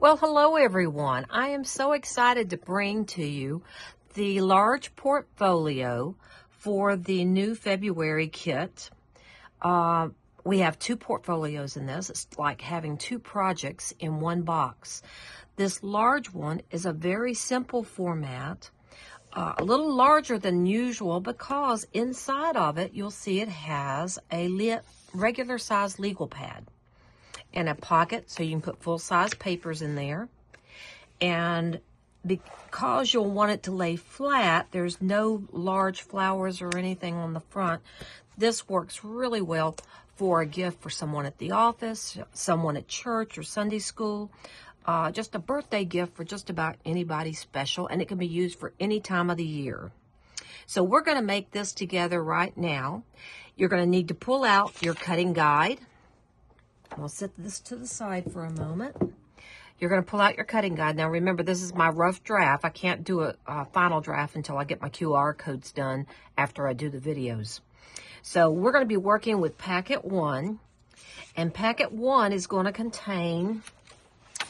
Well, hello everyone. I am so excited to bring to you the large portfolio for the new February kit. We have two portfolios in this. It's like having two projects in one box. This large one is a very simple format, a little larger than usual because inside of it you'll see it has a regular size legal pad and a pocket so you can put full-size papers in there. And because you'll want it to lay flat, there's no large flowers or anything on the front. This works really well for a gift for someone at the office, someone at church or Sunday school, just a birthday gift for just about anybody special, and it can be used for any time of the year. So we're going to make this together right now. You're going to need to pull out your cutting guide. I'll set this to the side for a moment. You're going to pull out your cutting guide. Now remember, this is my rough draft. I can't do a final draft until I get my QR codes done after I do the videos. So we're going to be working with packet 1. And packet 1 is going to contain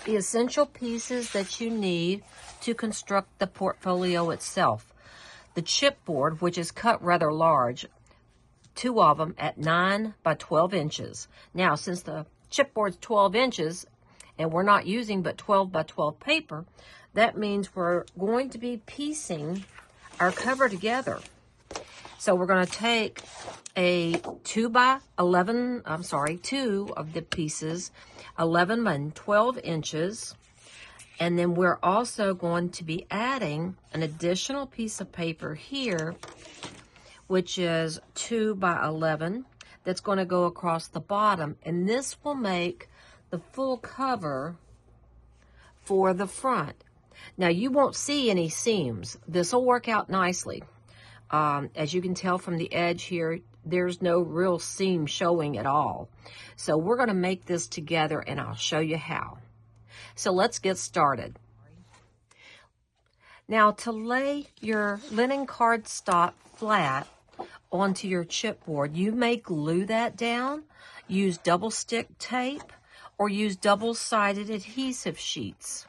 the essential pieces that you need to construct the portfolio itself. The chipboard, which is cut rather large, 2 of them at 9 by 12 inches. Now, since the chipboard's 12 inches and we're not using but 12 by 12 paper, that means we're going to be piecing our cover together. So we're going to take a 2 of the pieces, 11 by 12 inches, and then we're also going to be adding an additional piece of paper here, which is 2 by 11, that's going to go across the bottom. And this will make the full cover for the front. Now, you won't see any seams. This will work out nicely. As you can tell from the edge here, there's no real seam showing at all. So we're going to make this together, and I'll show you how. So let's get started. Now, to lay your linen cardstock flat onto your chipboard, you may glue that down, use double stick tape, or use double-sided adhesive sheets.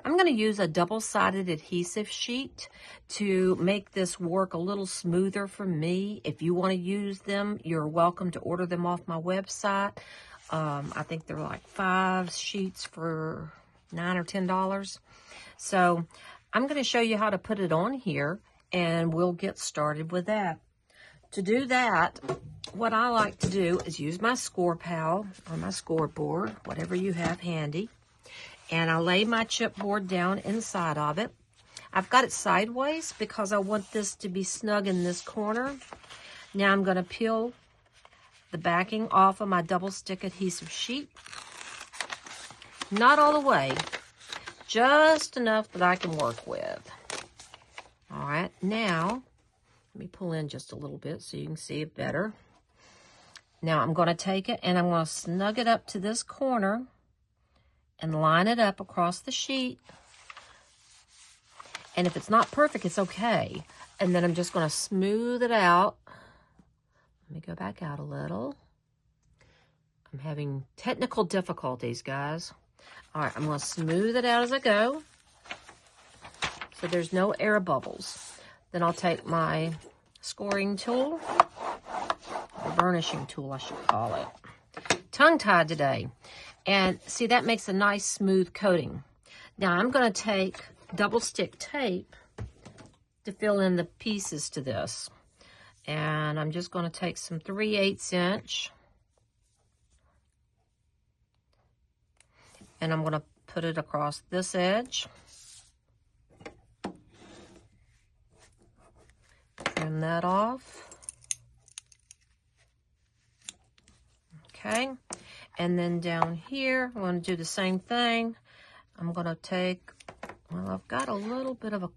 I'm going to use a double-sided adhesive sheet to make this work a little smoother for me. If you want to use them, you're welcome to order them off my website. I think they're like 5 sheets for $9 or $10. So I'm going to show you how to put it on here, and we'll get started with that. To do that, what I like to do is use my score pal or my scoreboard, whatever you have handy, and I lay my chipboard down inside of it. I've got it sideways because I want this to be snug in this corner. Now I'm going to peel the backing off of my double stick adhesive sheet. Not all the way, just enough that I can work with. All right, now let me pull in just a little bit so you can see it better. Now I'm going to take it and I'm going to snug it up to this corner and line it up across the sheet. And if it's not perfect, it's okay. And then I'm just going to smooth it out. Let me go back out a little. I'm having technical difficulties, guys. All right, I'm going to smooth it out as I go so there's no air bubbles. Then I'll take my scoring tool, or burnishing tool, I should call it. Tongue-tied today. And see, that makes a nice smooth coating. Now I'm going to take double stick tape to fill in the pieces to this. And I'm just going to take some 3/8 inch. And I'm going to put it across this edge. Trim that off. Okay. And then down here, I'm going to do the same thing. I'm going to take, well, I've got a little bit of a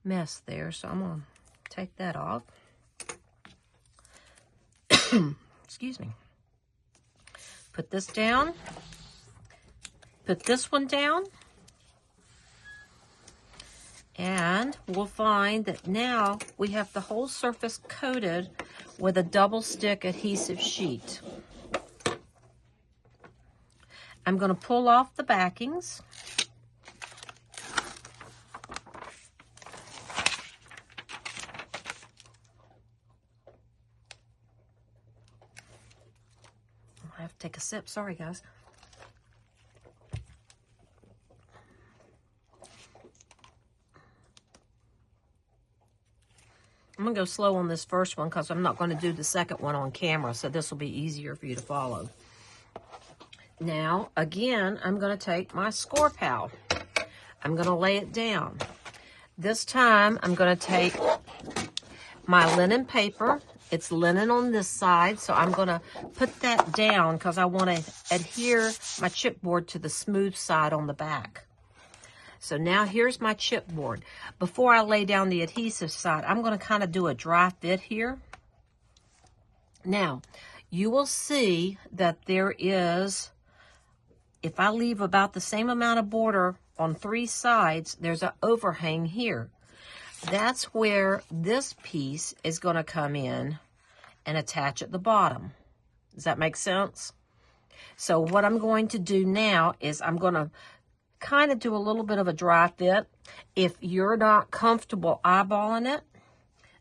mess there, so I'm going to take that off. Excuse me. Put this down. Put this one down. And we'll find that now we have the whole surface coated with a double stick adhesive sheet. I'm going to pull off the backings. I have to take a sip. Sorry, guys. I'm going to go slow on this first one because I'm not going to do the second one on camera, so this will be easier for you to follow. Now, again, I'm going to take my score pal. I'm going to lay it down. This time, I'm going to take my linen paper. It's linen on this side, so I'm going to put that down because I want to adhere my chipboard to the smooth side on the back. So now here's my chipboard. Before I lay down the adhesive side, I'm going to kind of do a dry fit here. Now, you will see that there is, if I leave about the same amount of border on 3 sides, there's an overhang here. That's where this piece is going to come in and attach at the bottom. Does that make sense? So what I'm going to do now is I'm going to kind of do a little bit of a dry fit. If you're not comfortable eyeballing it,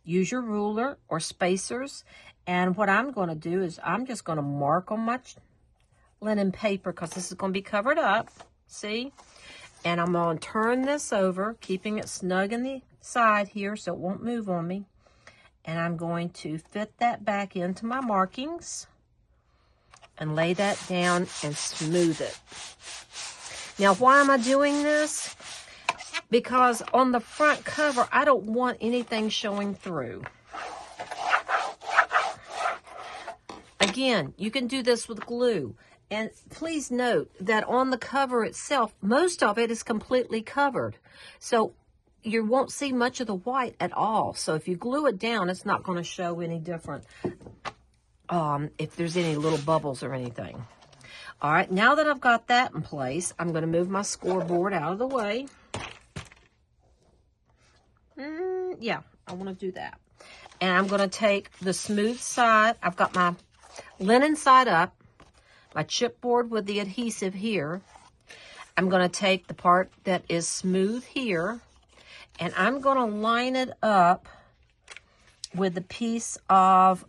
use your ruler or spacers. And what I'm going to do is I'm just going to mark on my linen paper because this is going to be covered up. See? And I'm going to turn this over, keeping it snug in the side here so it won't move on me. And I'm going to fit that back into my markings and lay that down and smooth it. Now, why am I doing this? Because on the front cover, I don't want anything showing through. Again, you can do this with glue. And please note that on the cover itself, most of it is completely covered. So you won't see much of the white at all. So if you glue it down, it's not going to show any different if there's any little bubbles or anything. All right, now that I've got that in place, I'm going to move my scoreboard out of the way. Yeah, I want to do that. And I'm going to take the smooth side. I've got my linen side up, my chipboard with the adhesive here. I'm going to take the part that is smooth here, and I'm going to line it up with the piece of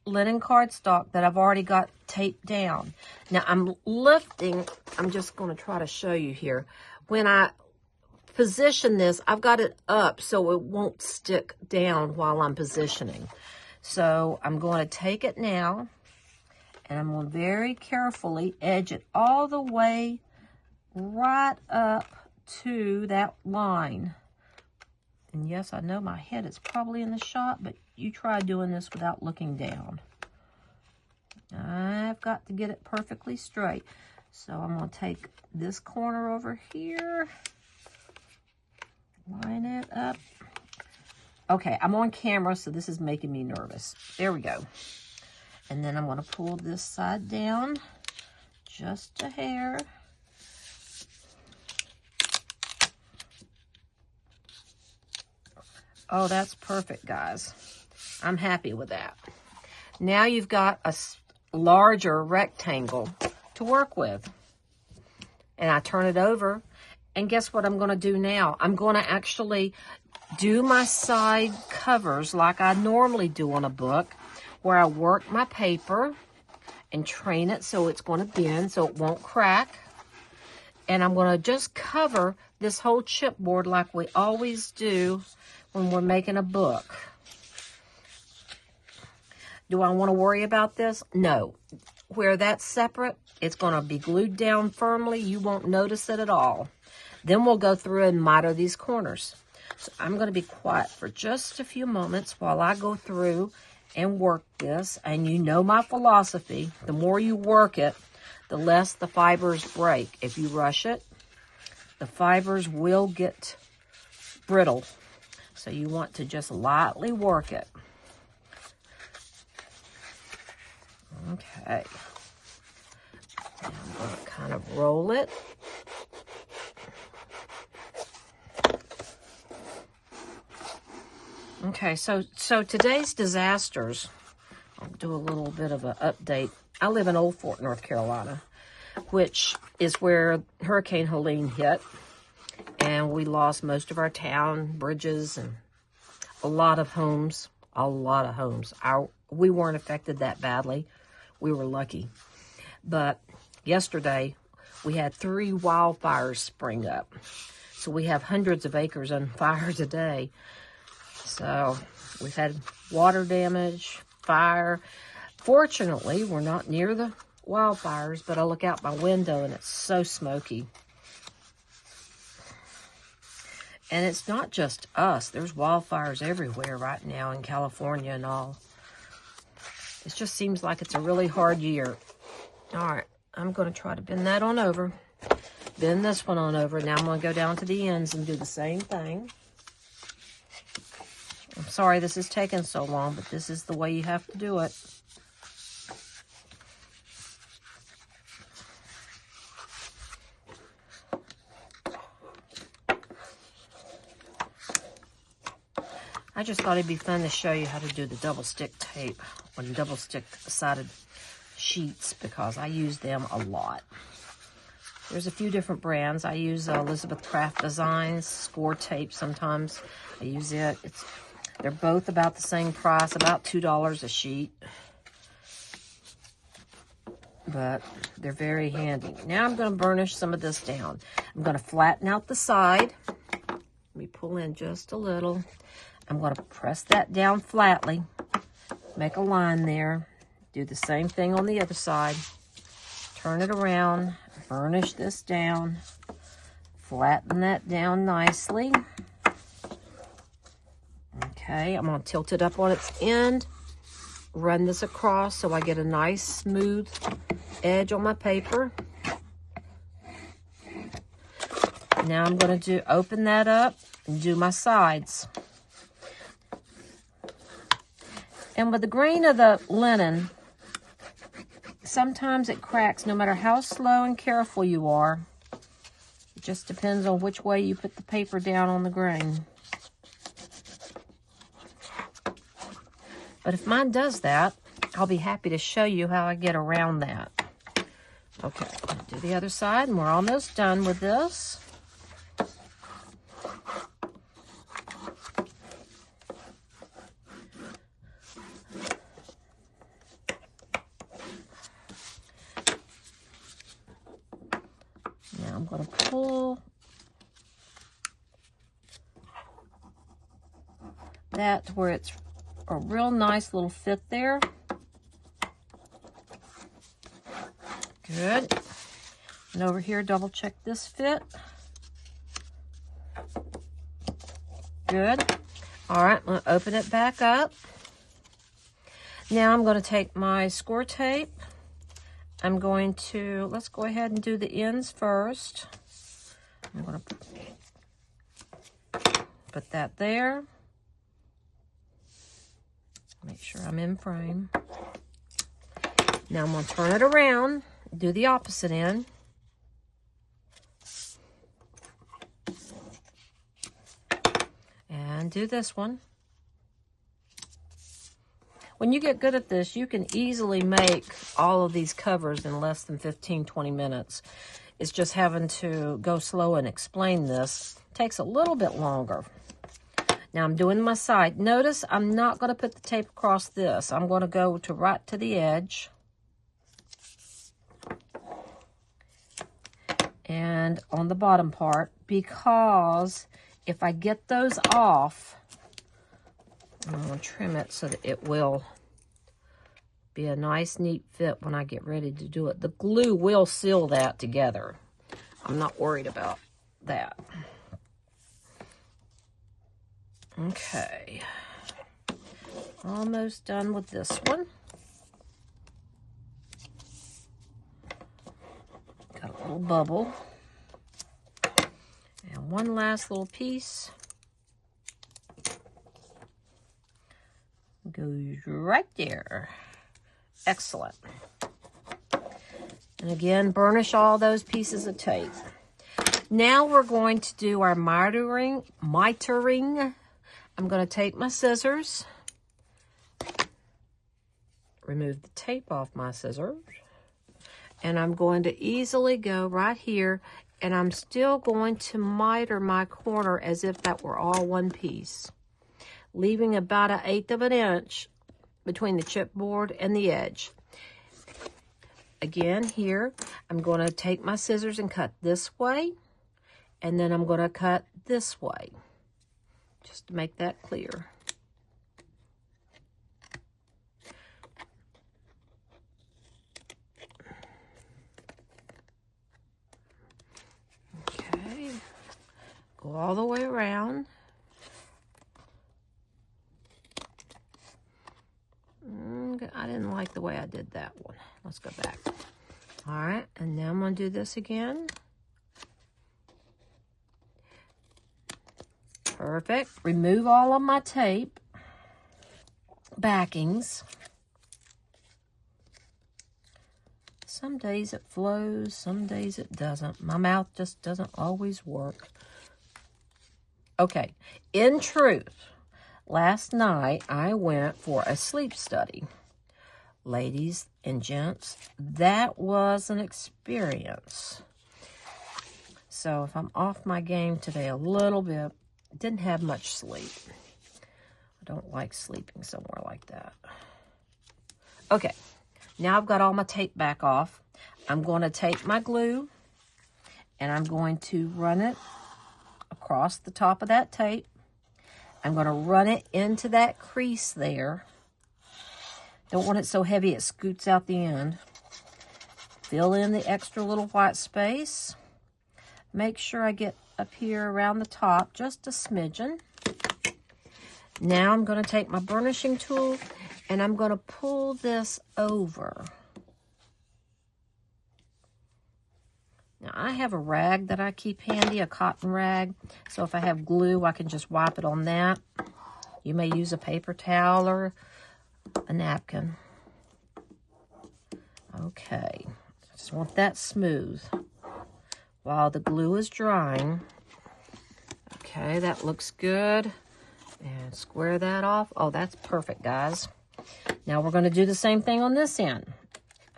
linen cardstock that I've already got taped down. Now I'm lifting, I'm just going to try to show you here. When I position this, I've got it up so it won't stick down while I'm positioning. So I'm going to take it now, and I'm going to very carefully edge it all the way right up to that line. And yes, I know my head is probably in the shot, but you try doing this without looking down. I've got to get it perfectly straight. So I'm going to take this corner over here, line it up. Okay, I'm on camera, so this is making me nervous. There we go. And then I'm going to pull this side down just a hair. Oh, that's perfect, guys. I'm happy with that. Now you've got a larger rectangle to work with. And I turn it over. And guess what I'm going to do now? I'm going to actually do my side covers like I normally do on a book, where I work my paper and train it so it's going to bend so it won't crack. And I'm going to just cover this whole chipboard like we always do when we're making a book. Do I want to worry about this? No. Where that's separate, it's going to be glued down firmly. You won't notice it at all. Then we'll go through and miter these corners. So I'm going to be quiet for just a few moments while I go through and work this. And you know my philosophy. The more you work it, the less the fibers break. If you rush it, the fibers will get brittle. So you want to just lightly work it. Okay. Now I'm going to kind of roll it. Okay, so today's disasters, I'll do a little bit of an update. I live in Old Fort, North Carolina, which is where Hurricane Helene hit. And we lost most of our town, bridges, and a lot of homes. A lot of homes. We weren't affected that badly. We were lucky. But yesterday, we had 3 wildfires spring up. So we have hundreds of acres on fire today. So we've had water damage, fire. Fortunately, we're not near the wildfires, but I look out my window and it's so smoky. And it's not just us. There's wildfires everywhere right now in California and all. It just seems like it's a really hard year. All right, I'm going to try to bend that on over. Bend this one on over. Now I'm going to go down to the ends and do the same thing. I'm sorry this is taking so long, but this is the way you have to do it. I just thought it'd be fun to show you how to do the double stick tape on double stick sided sheets because I use them a lot. There's a few different brands. I use Elizabeth Craft Designs score tape sometimes. I use it. They're both about the same price, about $2 a sheet. But they're very handy. Now I'm going to burnish some of this down. I'm going to flatten out the side. Let me pull in just a little. I'm going to press that down flatly, make a line there, do the same thing on the other side, turn it around, burnish this down, flatten that down nicely. Okay, I'm going to tilt it up on its end, run this across so I get a nice smooth edge on my paper. Now I'm going to open that up and do my sides. And with the grain of the linen, sometimes it cracks no matter how slow and careful you are. It just depends on which way you put the paper down on the grain. But if mine does that, I'll be happy to show you how I get around that. Okay, I'll do the other side, and we're almost done with this. Now I'm going to pull that to where it's a real nice little fit there. Good. And over here, double check this fit. Good. All right, I'm going to open it back up. Now I'm going to take my score tape. I'm going to, let's go ahead and do the ends first. I'm going to put that there. Make sure I'm in frame. Now I'm going to turn it around, do the opposite end. And do this one. When you get good at this, you can easily make all of these covers in less than 15-20 minutes. It's just having to go slow and explain this. It takes a little bit longer. Now I'm doing my side. Notice I'm not going to put the tape across this. I'm going to go to right to the edge. And on the bottom part, because if I get those off, I'm going to trim it so that it will be a nice, neat fit when I get ready to do it. The glue will seal that together. I'm not worried about that. Okay. Almost done with this one. Got a little bubble. And one last little piece. Goes right there. Excellent. And again, burnish all those pieces of tape. Now we're going to do our mitering. I'm going to take my scissors, remove the tape off my scissors, And I'm going to easily go right here, and I'm still going to miter my corner as if that were all one piece, leaving about 1/8 of an inch between the chipboard and the edge. Again, here, I'm going to take my scissors and cut this way, and then I'm going to cut this way, just to make that clear. Okay, go all the way around. I didn't like the way I did that one. Let's go back. All right, and now I'm going to do this again. Perfect. Remove all of my tape backings. Some days it flows, some days it doesn't. My mouth just doesn't always work. Okay, in truth, last night I went for a sleep study. Ladies and gents, that was an experience. So if I'm off my game today a little bit, didn't have much sleep. I don't like sleeping somewhere like that. Okay, now I've got all my tape back off. I'm going to take my glue and I'm going to run it across the top of that tape. I'm going to run it into that crease there. Don't want it so heavy it scoots out the end. Fill in the extra little white space. Make sure I get up here around the top just a smidgen. Now I'm going to take my burnishing tool and I'm going to pull this over. Now I have a rag that I keep handy, a cotton rag. So if I have glue, I can just wipe it on that. You may use a paper towel or a napkin. Okay, I just want that smooth while the glue is drying. Okay, that looks good. And square that off. Oh, that's perfect, guys. Now we're going to do the same thing on this end.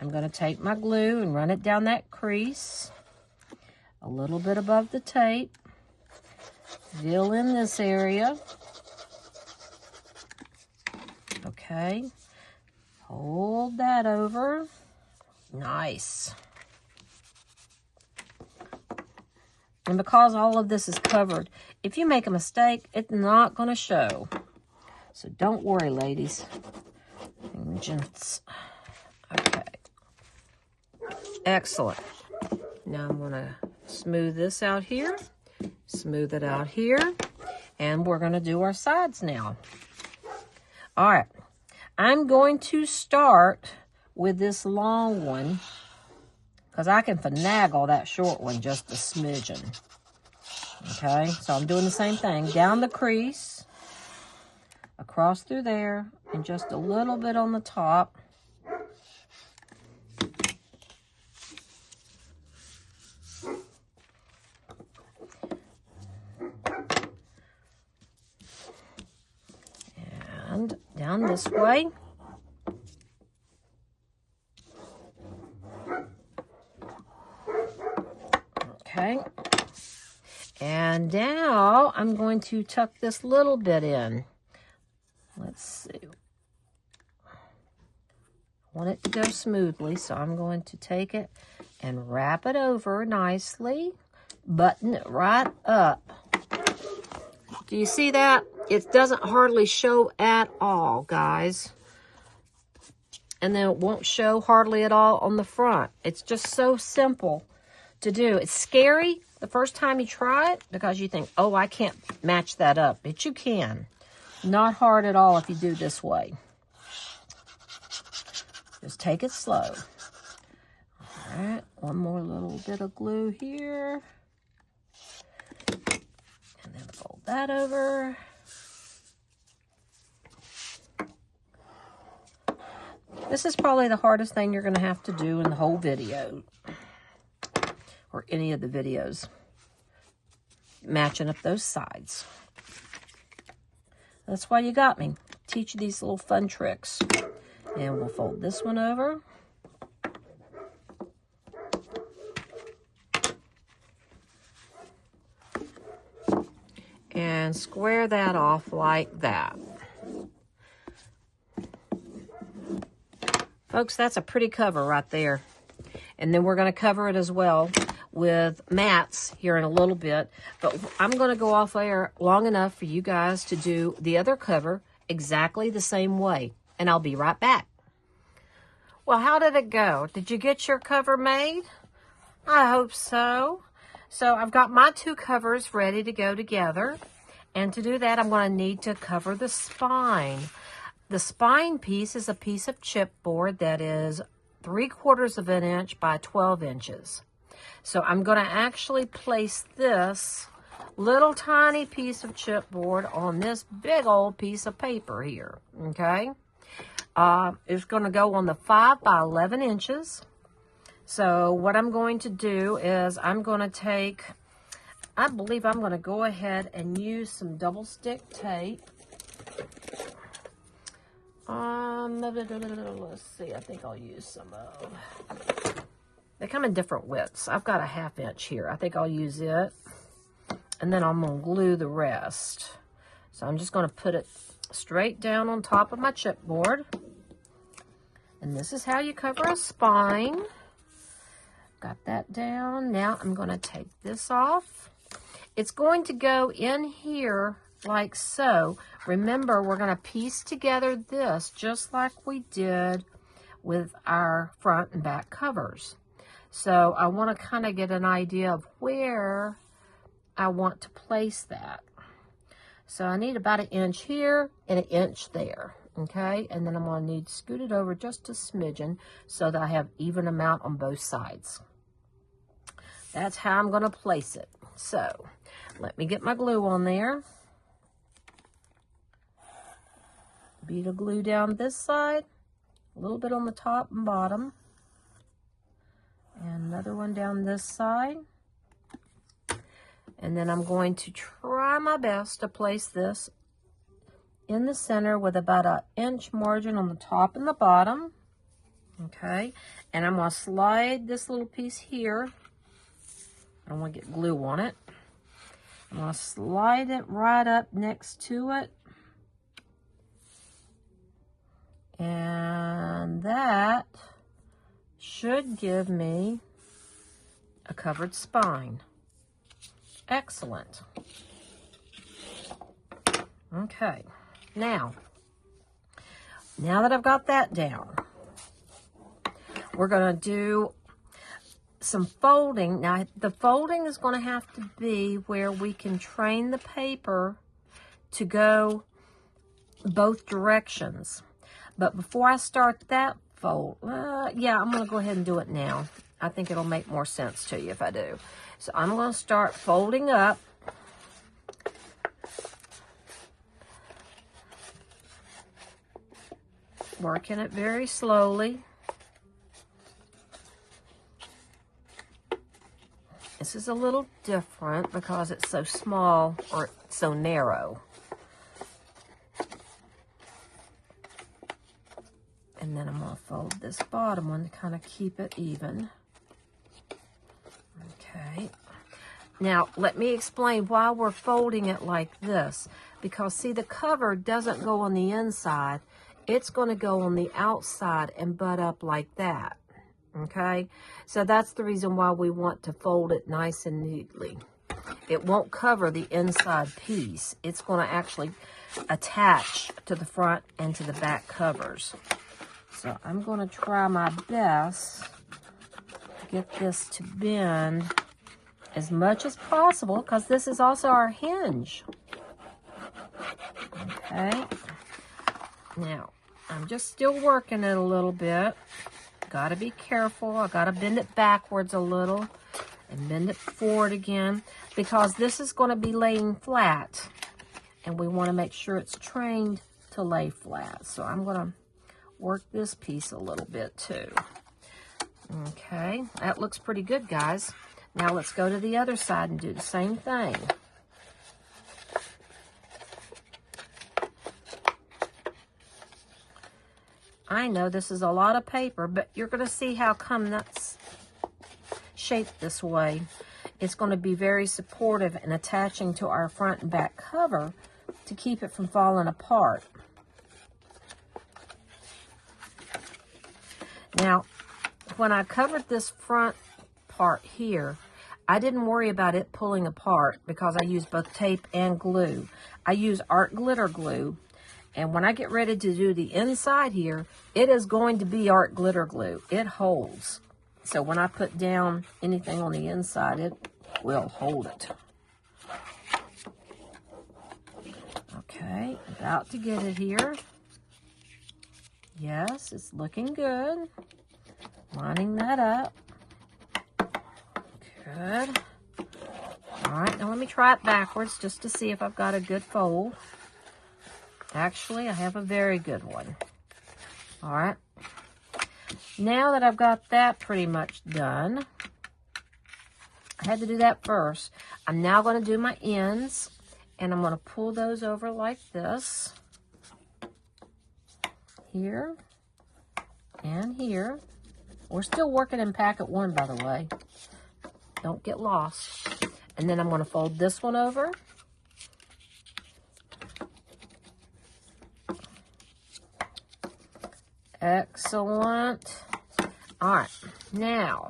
I'm going to take my glue and run it down that crease a little bit above the tape. Fill in this area. Okay. Hold that over. Nice. And because all of this is covered, if you make a mistake, it's not going to show. So don't worry, ladies and gents. Okay. Excellent. Now I'm going to smooth this out here. Smooth it out here. And we're going to do our sides now. All right. I'm going to start with this long one because I can finagle that short one just a smidgen. Okay, so I'm doing the same thing. Down the crease, across through there, and just a little bit on the top. And down this way. Okay. And now I'm going to tuck this little bit in. Let's see. I want it to go smoothly, so I'm going to take it and wrap it over nicely. Button it right up. Do you see that? It doesn't hardly show at all, guys. And then it won't show hardly at all on the front. It's just so simple to do. It's scary the first time you try it because you think, oh, I can't match that up. But you can. Not hard at all if you do this way. Just take it slow. All right, one more little bit of glue here. And then fold that over. This is probably the hardest thing you're going to have to do in the whole video. Or any of the videos. Matching up those sides. That's why you got me. Teach you these little fun tricks. And we'll fold this one over. and square that off like that. Folks, that's a pretty cover right there. And then we're going to cover it as well with mats here in a little bit. But I'm going to go off air long enough for you guys to do the other cover exactly the same way. And I'll be right back. Well, how did it go? Did you get your cover made? I hope so. So I've got my two covers ready to go together. And to do that, I'm going to need to cover the spine. The spine piece is a piece of chipboard that is 3/4 of an inch by 12 inches. So I'm going to actually place this little tiny piece of chipboard on this big old piece of paper here, okay? It's going to go on the 5 by 11 inches. So what I'm going to do is I'm going to take, I believe I'm going to go ahead and use some double stick tape. Let's see, I think I'll use some of, they come in different widths. I've got a 1/2 inch here. I think I'll use it. And then I'm going to glue the rest. So I'm just going to put it straight down on top of my chipboard. And this is how you cover a spine. Got that down. Now I'm going to take this off. It's going to go in here like so. Remember, we're going to piece together this just like we did with our front and back covers. So I want to kind of get an idea of where I want to place that. So I need about 1 inch here and 1 inch there, okay? And then I'm going to need to scoot it over just a smidgen so that I have even amount on both sides. That's how I'm going to place it. So let me get my glue on there. Bead of glue down this side, a little bit on the top and bottom, and another one down this side. And then I'm going to try my best to place this in the center with about 1 inch margin on the top and the bottom. Okay, and I'm going to slide this little piece here. I don't want to get glue on it. I'm going to slide it right up next to it. And that should give me a covered spine. Excellent. Okay, now that I've got that down, we're going to do some folding. Now, the folding is going to have to be where we can train the paper to go both directions. But before I start that fold, yeah, I'm going to go ahead and do it now. I think it'll make more sense to you if I do. So I'm going to start folding up. Working it very slowly. This is a little different because it's so small or so narrow. And then I'm going to fold this bottom one to kind of keep it even. Okay. Now, let me explain why we're folding it like this. Because, see, the cover doesn't go on the inside. It's going to go on the outside and butt up like that. Okay? So that's the reason why we want to fold it nice and neatly. It won't cover the inside piece. It's going to actually attach to the front and to the back covers. So I'm going to try my best to get this to bend as much as possible because this is also our hinge. Okay. Now, I'm just still working it a little bit. Got to be careful. I got to bend it backwards a little and bend it forward again because this is going to be laying flat. And we want to make sure it's trained to lay flat. So I'm going to work this piece a little bit too. Okay, that looks pretty good, guys. Now let's go to the other side and do the same thing. I know this is a lot of paper, but you're going to see how come that's shaped this way. it's going to be very supportive and attaching to our front and back cover to keep it from falling apart. Now, when I covered this front part here, I didn't worry about it pulling apart because I used both tape and glue. I use art glitter glue, and when I get ready to do the inside here, it is going to be art glitter glue. It holds. So when I put down anything on the inside, it will hold it. Okay, about to get it here. Yes, it's looking good. Lining that up. Good. All right, now let me try it backwards just to see if I've got a good fold. Actually, I have a very good one. All right. Now that I've got that pretty much done, I had to do that first. I'm now going to do my ends, and I'm going to pull those over like this. Here and here. We're still working in packet 1, by the way. Don't get lost. And then I'm going to fold this one over. Excellent. All right. Now,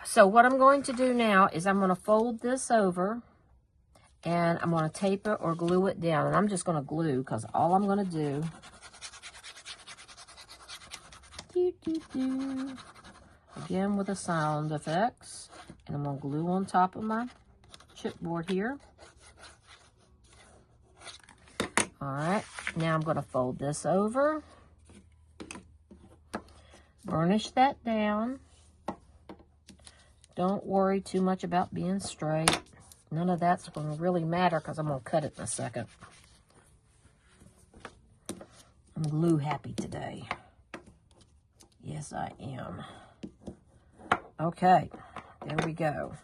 so what I'm going to do now is I'm going to fold this over, and I'm going to tape it or glue it down. And I'm just going to glue because all I'm going to do, again with the sound effects, and I'm going to glue on top of my chipboard here. All right, now I'm going to fold this over, burnish that down. Don't worry too much about being straight. None of that's going to really matter because I'm going to cut it in a second. I'm glue happy today. Yes, I am. Okay, there we go.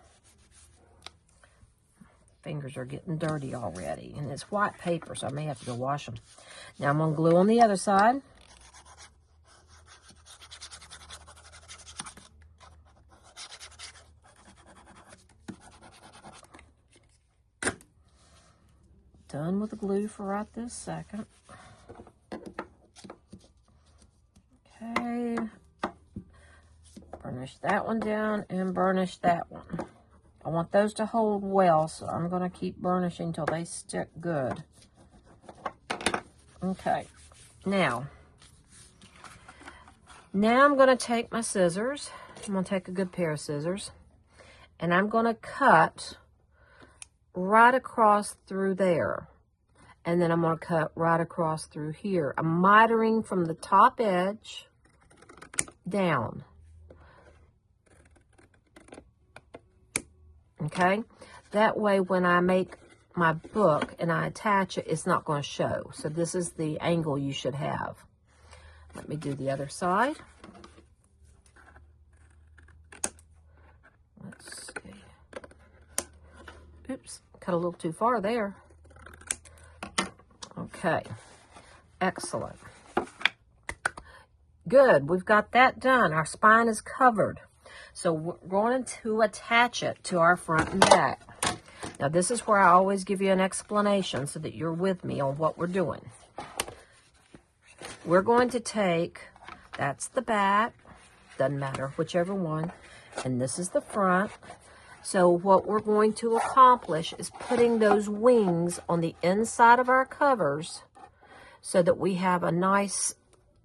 Fingers are getting dirty already, and it's white paper, so I may have to go wash them. Now I'm going to glue on the other side. Done with the glue for right this second. Okay. Burnish that one down and burnish that one. I want those to hold well, so I'm going to keep burnishing till they stick good. Okay. Now I'm going to take my scissors. I'm going to take a good pair of scissors, and I'm going to cut right across through there. And then I'm going to cut right across through here. I'm mitering from the top edge down. Okay? That way when I make my book and I attach it, it's not going to show. So this is the angle you should have. Let me do the other side. Let's see. Oops, cut a little too far there. Okay, excellent. Good, we've got that done. Our spine is covered. So we're going to attach it to our front and back. Now this is where I always give you an explanation so that you're with me on what we're doing. We're going to take, that's the back, doesn't matter, whichever one, and this is the front. So what we're going to accomplish is putting those wings on the inside of our covers so that we have a nice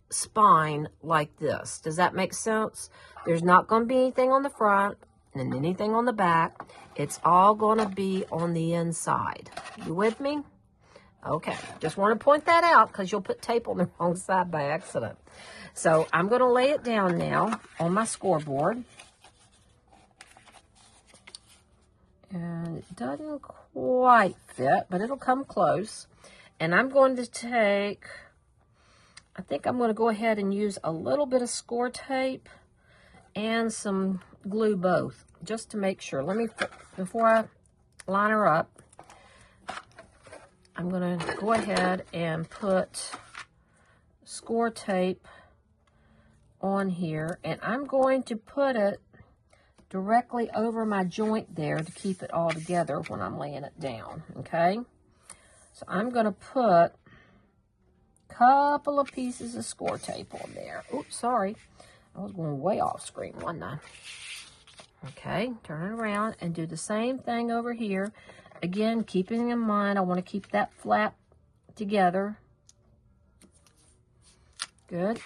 spine like this. Does that make sense? There's not going to be anything on the front and anything on the back. It's all going to be on the inside. You with me? Okay, just want to point that out because you'll put tape on the wrong side by accident. So I'm going to lay it down now on my scoreboard. And it doesn't quite fit, but it'll come close. And I'm going to take, I think I'm going to go ahead and use a little bit of score tape and some glue both, just to make sure. Let me, before I line her up, I'm going to go ahead and put score tape on here, and I'm going to put it directly over my joint there to keep it all together when I'm laying it down, okay? So I'm going to put a couple of pieces of score tape on there. Oops, sorry. I was going way off screen, wasn't I? Okay, turn it around and do the same thing over here. Again, keeping in mind, I want to keep that flap together. Good.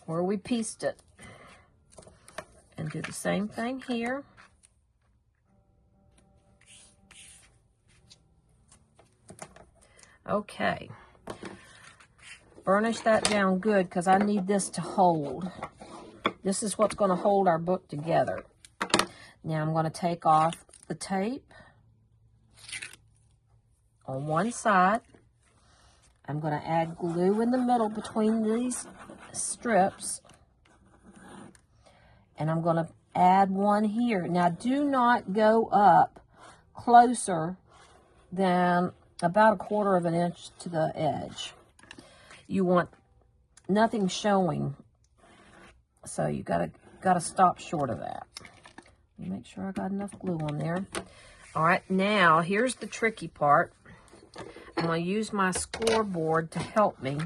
Where we pieced it. And do the same thing here. Okay. Burnish that down good because I need this to hold. This is what's going to hold our book together. Now I'm going to take off the tape on one side. I'm going to add glue in the middle between these strips. And I'm going to add one here. Now do not go up closer than about 1/4 of an inch to the edge. You want nothing showing. So you gotta stop short of that. Make sure I got enough glue on there. All right, now here's the tricky part. I'm going to use my scoreboard to help me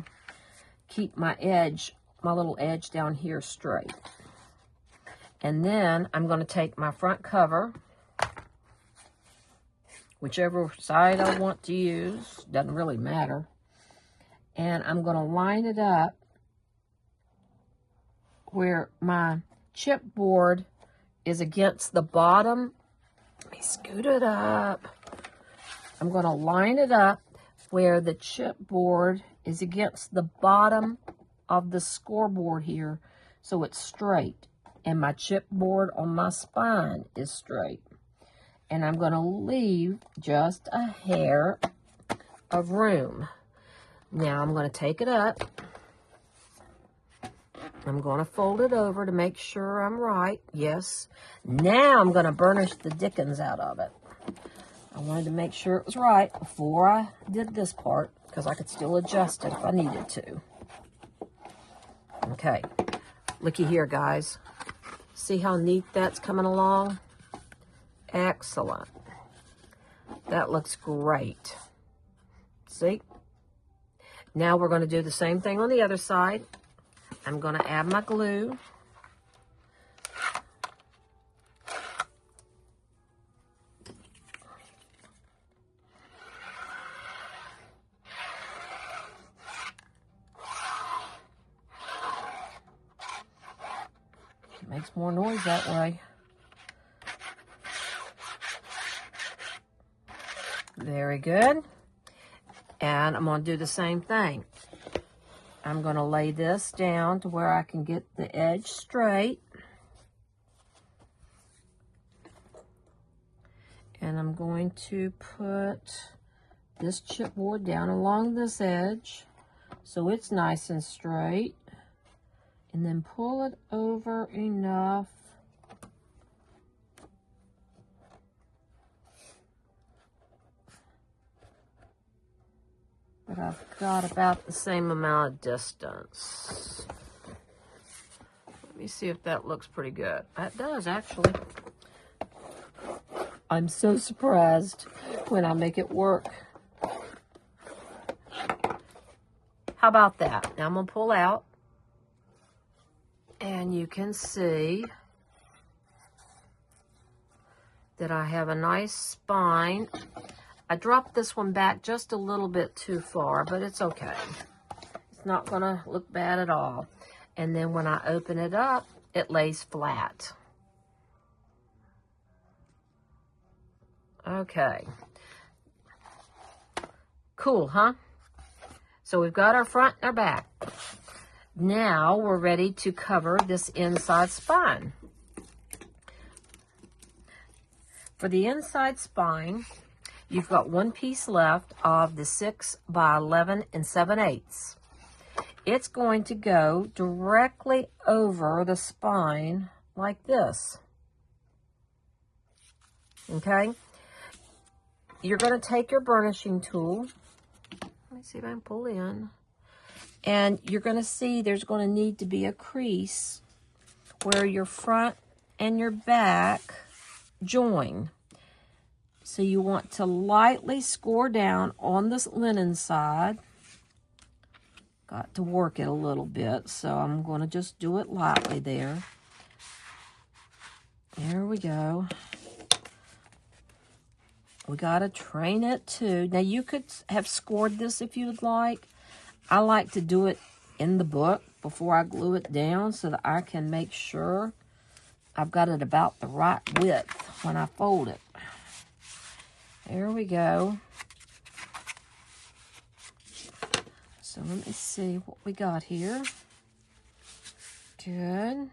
keep my edge, my little edge down here straight. And then I'm going to take my front cover, whichever side I want to use, doesn't really matter. And I'm going to line it up where my chipboard is against the bottom. Let me scoot it up. I'm going to line it up where the chipboard is against the bottom of the scoreboard here, so it's straight. And my chipboard on my spine is straight. And I'm going to leave just a hair of room. Now I'm going to take it up. I'm going to fold it over to make sure I'm right. Yes. Now I'm going to burnish the dickens out of it. I wanted to make sure it was right before I did this part, because I could still adjust it if I needed to. Okay. Looky here, guys. See how neat that's coming along? Excellent. That looks great. See? Now we're going to do the same thing on the other side. I'm going to add my glue. It makes more noise that way. Very good. And I'm going to do the same thing. I'm going to lay this down to where I can get the edge straight. And I'm going to put this chipboard down along this edge so it's nice and straight. And then pull it over enough but I've got about the same amount of distance. Let me see if that looks pretty good. That does, actually. I'm so surprised when I make it work. How about that? Now I'm going to pull out. And you can see that I have a nice spine. I dropped this one back just a little bit too far, but it's okay. It's not going to look bad at all. And then when I open it up, it lays flat. Okay. Cool, huh? So we've got our front and our back. Now we're ready to cover this inside spine. For the inside spine, you've got one piece left of the 6 by 11 7/8. It's going to go directly over the spine like this. Okay? You're going to take your burnishing tool. Let me see if I can pull in. And you're going to see there's going to need to be a crease where your front and your back join. So you want to lightly score down on this linen side. Got to work it a little bit, so I'm going to just do it lightly there. There we go. We got to train it too. Now you could have scored this if you would like. I like to do it in the book before I glue it down so that I can make sure I've got it about the right width when I fold it. There we go. So let me see what we got here. Good.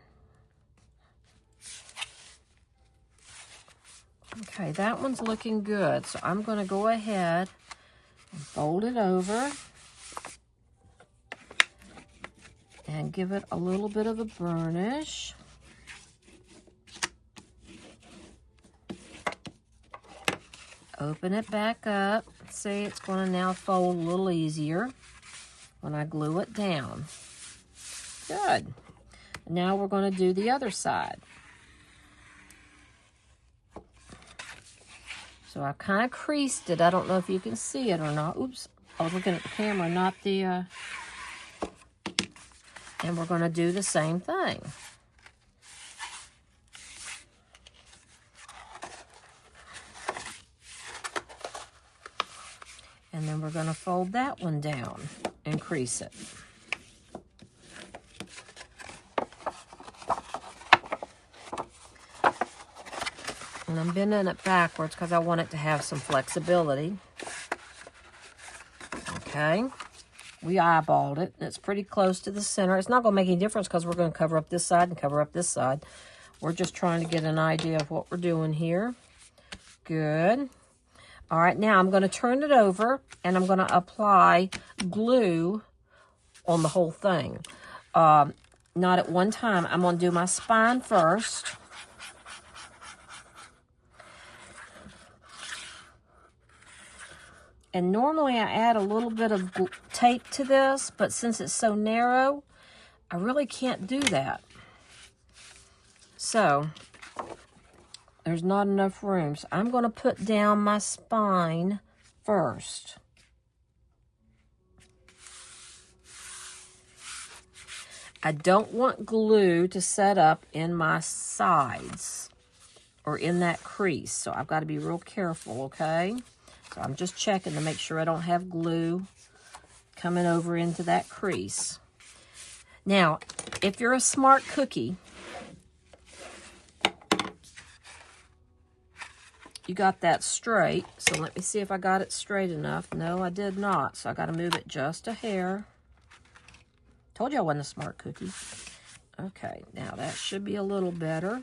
Okay, that one's looking good. So I'm going to go ahead and fold it over and give it a little bit of a burnish. Open it back up. See, it's going to now fold a little easier when I glue it down. Good. Now we're going to do the other side. So I kind of creased it. I don't know if you can see it or not. Oops, I was looking at the camera, not the... And we're going to do the same thing. And then we're going to fold that one down and crease it. And I'm bending it backwards because I want it to have some flexibility. Okay. We eyeballed it, and it's pretty close to the center. It's not going to make any difference because we're going to cover up this side and cover up this side. We're just trying to get an idea of what we're doing here. Good. All right, now I'm going to turn it over, and I'm going to apply glue on the whole thing. Not at one time. I'm going to do my spine first. And normally I add a little bit of tape to this, but since it's so narrow, I really can't do that. So, there's not enough room. So I'm going to put down my spine first. I don't want glue to set up in my sides or in that crease, so I've got to be real careful, okay? So I'm just checking to make sure I don't have glue coming over into that crease. Now, if you're a smart cookie, you got that straight. So let me see if I got it straight enough. No, I did not. So I got to move it just a hair. Told you I wasn't a smart cookie. Okay, now that should be a little better.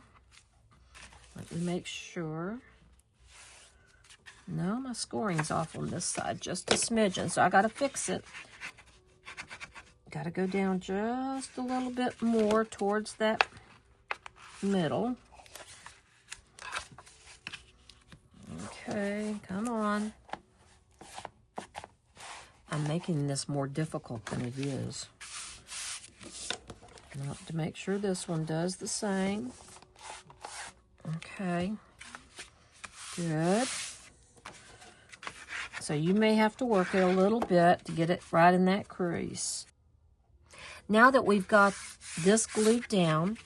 Let me make sure. No, my scoring's off on this side, just a smidgen, so I got to fix it. Got to go down just a little bit more towards that middle. Okay, come on. I'm making this more difficult than it is. Now, to make sure this one does the same. Okay, good. So you may have to work it a little bit to get it right in that crease. Now that we've got this glued down,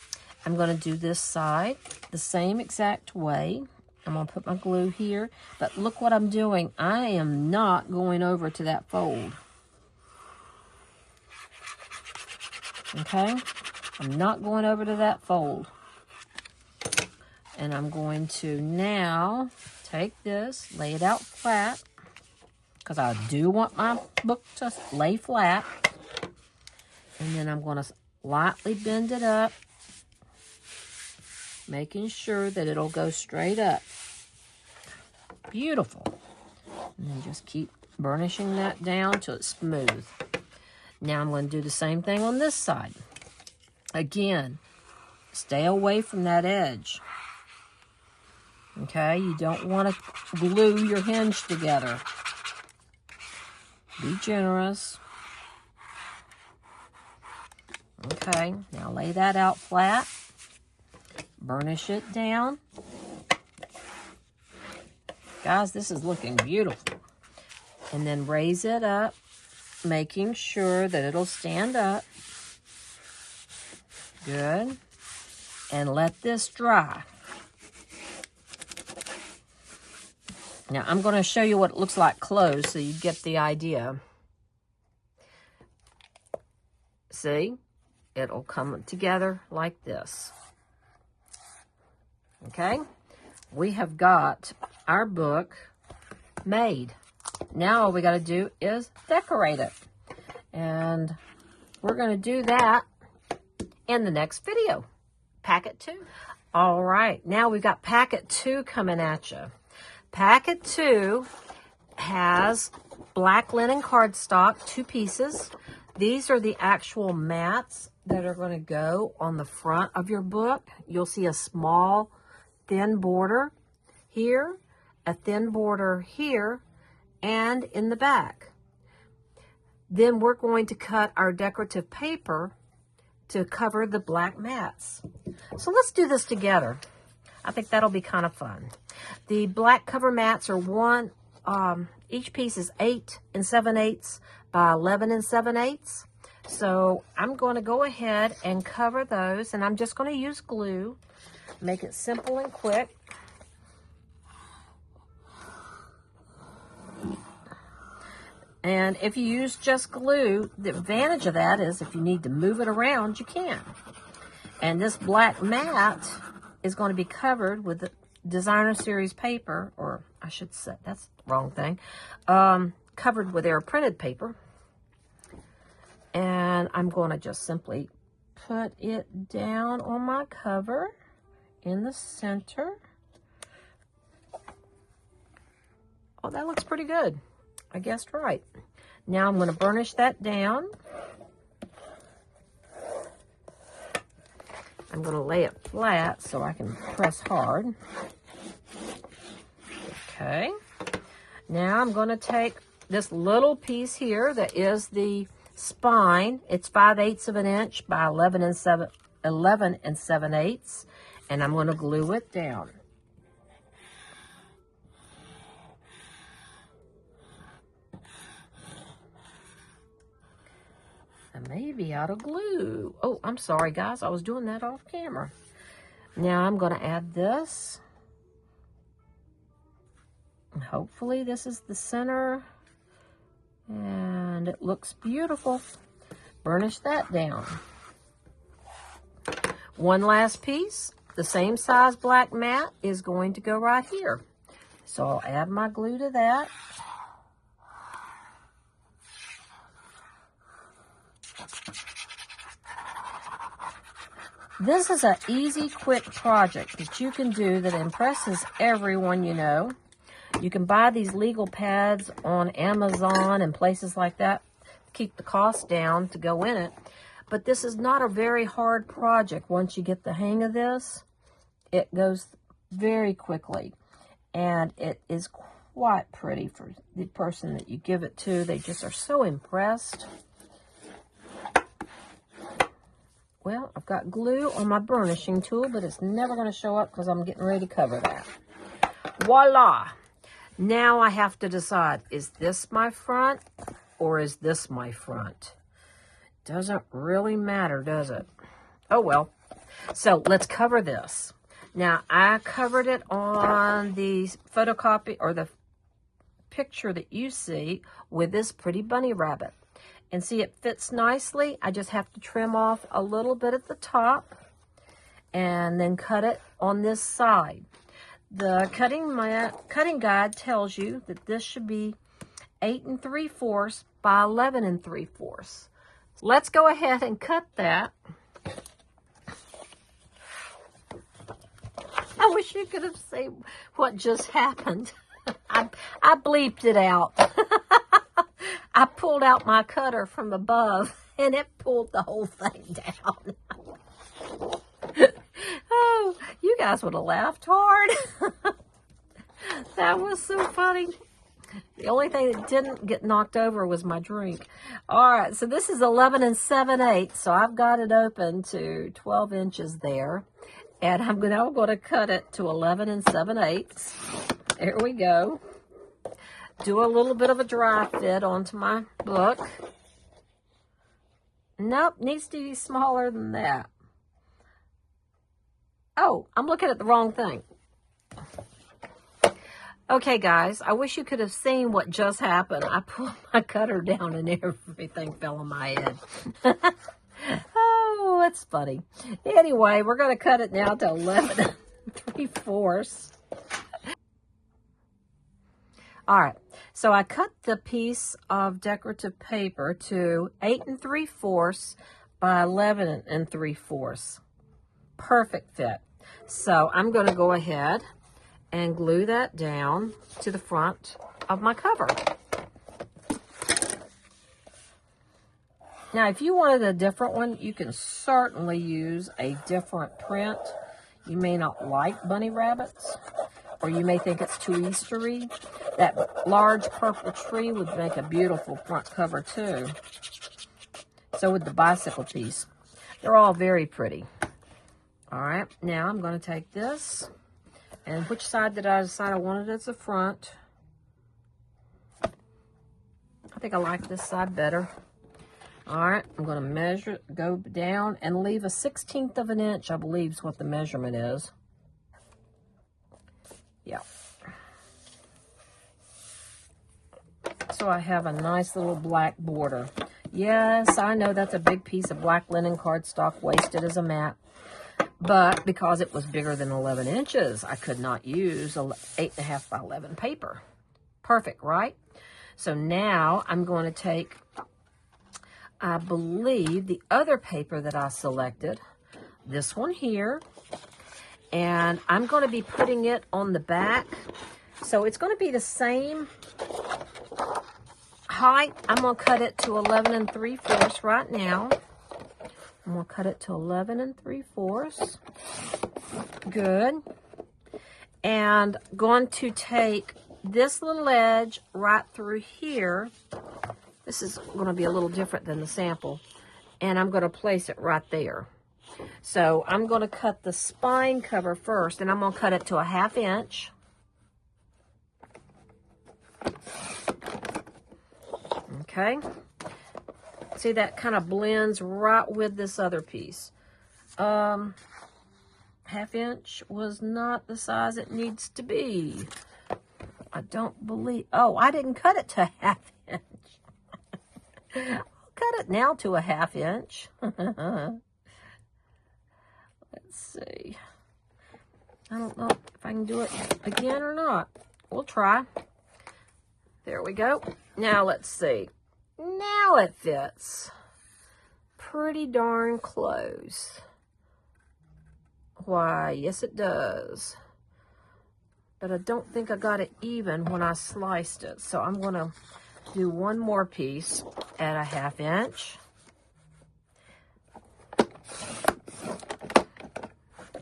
I'm going to do this side the same exact way. I'm going to put my glue here, but look what I'm doing. I am not going over to that fold. Okay? I'm not going over to that fold. And I'm going to now take this, lay it out flat, because I do want my book to lay flat. And then I'm going to lightly bend it up, making sure that it'll go straight up. Beautiful. And then just keep burnishing that down till it's smooth. Now I'm going to do the same thing on this side. Again, stay away from that edge. Okay, you don't want to glue your hinge together. Be generous. Okay, now lay that out flat. burnish it down. Guys, this is looking beautiful. And then raise it up, making sure that it'll stand up. Good. And let this dry. Now, I'm going to show you what it looks like closed so you get the idea. See? It'll come together like this. Okay? We have got our book made. Now all we got to do is decorate it. And we're going to do that in the next video. Packet 2. All right. Now we've got packet 2 coming at you. Packet 2 has black linen cardstock, 2 pieces. These are the actual mats that are going to go on the front of your book. You'll see a small, thin border here, a thin border here, and in the back. Then we're going to cut our decorative paper to cover the black mats. So let's do this together. I think that'll be kind of fun. The black cover mats are each piece is 8 7/8 by 11 7/8. So I'm going to go ahead and cover those, and I'm just going to use glue. Make it simple and quick. And if you use just glue, the advantage of that is if you need to move it around, you can. And this black mat is going to be covered with the designer series paper, or I should say, that's the wrong thing, covered with air printed paper. And I'm going to just simply put it down on my cover in the center. Oh, that looks pretty good. I guessed right. Now I'm going to burnish that down. I'm going to lay it flat so I can press hard. Okay. Now I'm going to take this little piece here that is the spine. It's 5/8 of an inch by 11 7/8, and I'm going to glue it down. I may be out of glue. Oh, I'm sorry, guys. I was doing that off camera. Now I'm going to add this. Hopefully this is the center. And it looks beautiful. Burnish that down. One last piece. The same size black mat is going to go right here. So I'll add my glue to that. This is an easy, quick project that you can do that impresses everyone you know. You can buy these legal pads on Amazon and places like that to keep the cost down to go in it. But this is not a very hard project. Once you get the hang of this, it goes very quickly. And it is quite pretty for the person that you give it to. They just are so impressed. Well, I've got glue on my burnishing tool, but it's never going to show up because I'm getting ready to cover that. Voila! Now I have to decide, is this my front or is this my front? Doesn't really matter, does it? Oh, well. So let's cover this. Now, I covered it on the photocopy or the picture that you see with this pretty bunny rabbit. And see, it fits nicely. I just have to trim off a little bit at the top and then cut it on this side. The cutting guide tells you that this should be 8 3/4 by 11 3/4. Let's go ahead and cut that. I wish you could have seen what just happened. I bleeped it out. I pulled out my cutter from above, and it pulled the whole thing down. Oh, you guys would have laughed hard. That was so funny. The only thing that didn't get knocked over was my drink. All right, so this is 11 7/8, so I've got it open to 12 inches there. And I'm now going to cut it to 11 7/8. There we go. Do a little bit of a dry fit onto my book. Nope, needs to be smaller than that. Oh, I'm looking at the wrong thing. Okay, guys, I wish you could have seen what just happened. I pulled my cutter down and everything fell on my head. Oh, that's funny. Anyway, we're going to cut it now to 11 3/4. All right, so I cut the piece of decorative paper to 8 3/4 by 11 3/4. Perfect fit. So I'm going to go ahead and glue that down to the front of my cover. Now, if you wanted a different one, you can certainly use a different print. You may not like bunny rabbits, or you may think it's too Eastery. That large purple tree would make a beautiful front cover too. So would the bicycle piece. They're all very pretty. All right, now I'm going to take this. And which side did I decide I wanted as the front? I think I like this side better. All right, I'm going to measure, go down and leave a 1/16 of an inch, I believe is what the measurement is. Yeah. So I have a nice little black border. Yes, I know that's a big piece of black linen cardstock wasted as a mat. But because it was bigger than 11 inches, I could not use 8.5 by 11 paper. Perfect, right? So now I'm going to take, I believe, the other paper that I selected, this one here, and I'm going to be putting it on the back. So it's going to be the same height. I'm going to cut it to 11 3/4 right now. I'm going to cut it to 11 3/4. Good. And going to take this little edge right through here. This is going to be a little different than the sample. And I'm going to place it right there. So I'm going to cut the spine cover first, and I'm going to cut it to a 1/2 inch. Okay. See, that kind of blends right with this other piece. 1/2 inch was not the size it needs to be. I don't believe, oh, I didn't cut it to 1/2 inch. I'll cut it now to a 1/2 inch. Let's see. I don't know if I can do it again or not. We'll try. There we go. Now let's see. Now it fits. Pretty darn close. Why, yes it does. But I don't think I got it even when I sliced it. So I'm going to do one more piece at a 1/2 inch.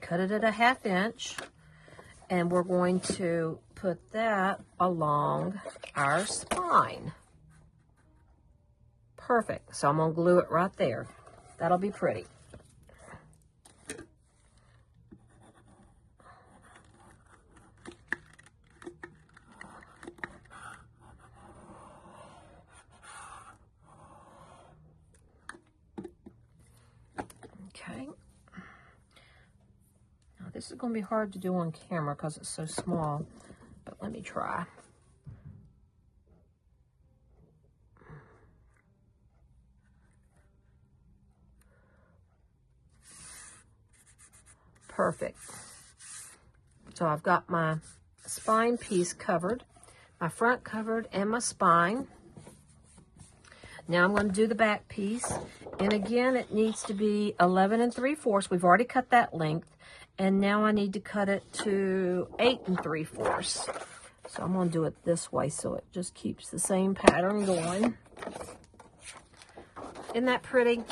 Cut it at a 1/2 inch. And we're going to put that along our spine. Perfect. So I'm going to glue it right there. That'll be pretty. Okay. Now this is going to be hard to do on camera because it's so small, but let me try. Perfect. So I've got my spine piece covered, my front covered, and my spine. Now I'm going to do the back piece. And again, it needs to be 11 3/4. We've already cut that length. And now I need to cut it to 8 3/4. So I'm going to do it this way so it just keeps the same pattern going. Isn't that pretty?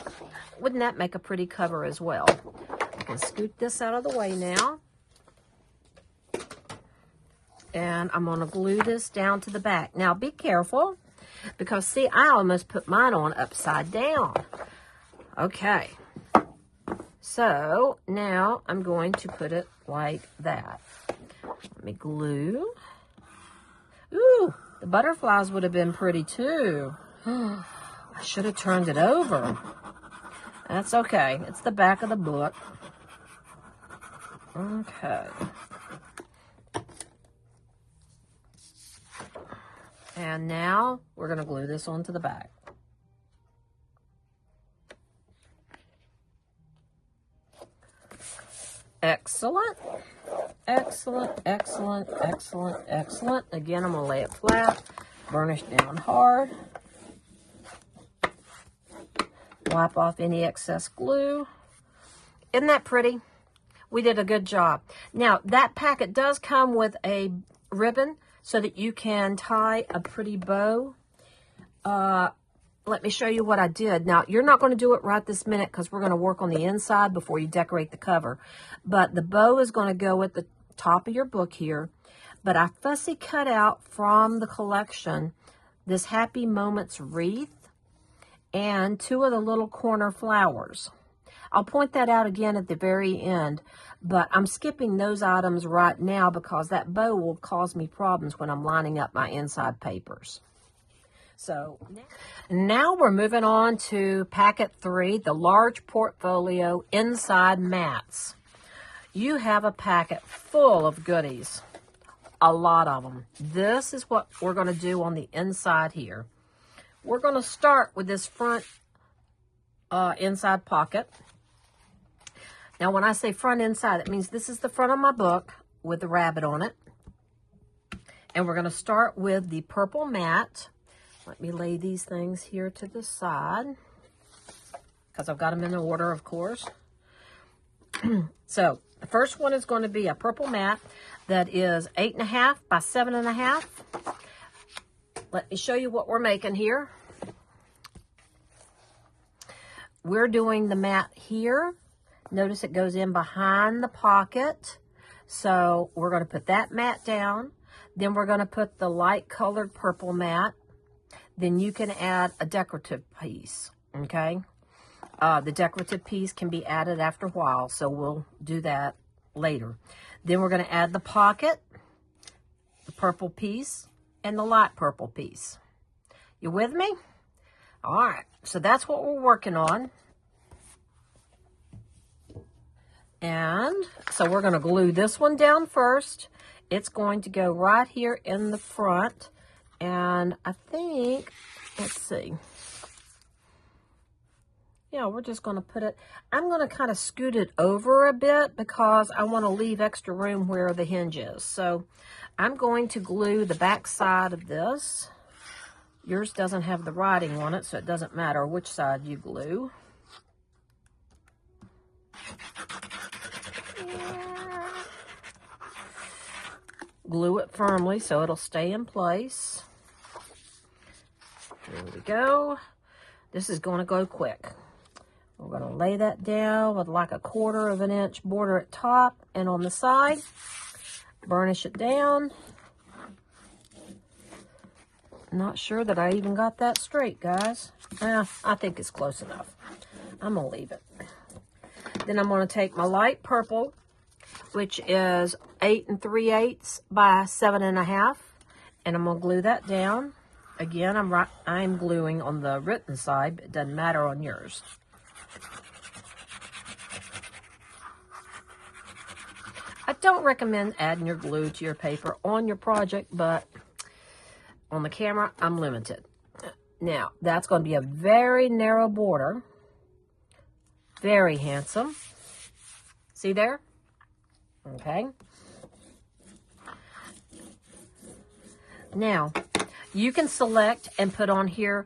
Wouldn't that make a pretty cover as well? I can scoot this out of the way now. And I'm going to glue this down to the back. Now be careful, because see, I almost put mine on upside down. Okay. So now I'm going to put it like that. Let me glue. Ooh, the butterflies would have been pretty too. I should have turned it over. That's okay. It's the back of the book. Okay. And now we're going to glue this onto the back. Excellent. Excellent, excellent, excellent, excellent. Again, I'm going to lay it flat, burnish down hard. Wipe off any excess glue. Isn't that pretty? We did a good job. Now, that packet does come with a ribbon so that you can tie a pretty bow. Let me show you what I did. Now, you're not going to do it right this minute because we're going to work on the inside before you decorate the cover. But the bow is going to go at the top of your book here. But I fussy cut out from the collection this Happy Moments wreath and 2 of the little corner flowers. I'll point that out again at the very end, but I'm skipping those items right now because that bow will cause me problems when I'm lining up my inside papers. So now we're moving on to packet 3, the large portfolio inside mats. You have a packet full of goodies, a lot of them. This is what we're going to do on the inside here. We're going to start with this front inside pocket. Now, when I say front inside, it means this is the front of my book with the rabbit on it. And we're going to start with the purple mat. Let me lay these things here to the side because I've got them in order, of course. So the first one is going to be a purple mat that is 8.5 by 7.5. Let me show you what we're making here. We're doing the mat here. Notice it goes in behind the pocket. So we're going to put that mat down. Then we're going to put the light colored purple mat. Then you can add a decorative piece, okay? The decorative piece can be added after a while, so we'll do that later. Then we're going to add the pocket, the purple piece, and the light purple piece. You with me? All right, so that's what we're working on. And so we're going to glue this one down first. It's going to go right here in the front. And I think, let's see. Yeah, we're just going to put it, I'm going to kind of scoot it over a bit because I want to leave extra room where the hinge is. So I'm going to glue the back side of this. Yours doesn't have the writing on it, so it doesn't matter which side you glue. Glue it firmly so it'll stay in place. There we go. This is going to go quick. We're going to lay that down with like a 1/4 of an inch border at top and on the side. Burnish it down. Not sure that I even got that straight, guys. I think it's close enough. I'm going to leave it. Then I'm going to take my light purple, which is 8 3/8 by 7.5, and I'm going to glue that down. Again, I'm gluing on the written side, but it doesn't matter on yours. I don't recommend adding your glue to your paper on your project, but on the camera, I'm limited. Now, that's going to be a very narrow border. Very handsome. See there? Okay. Now, you can select and put on here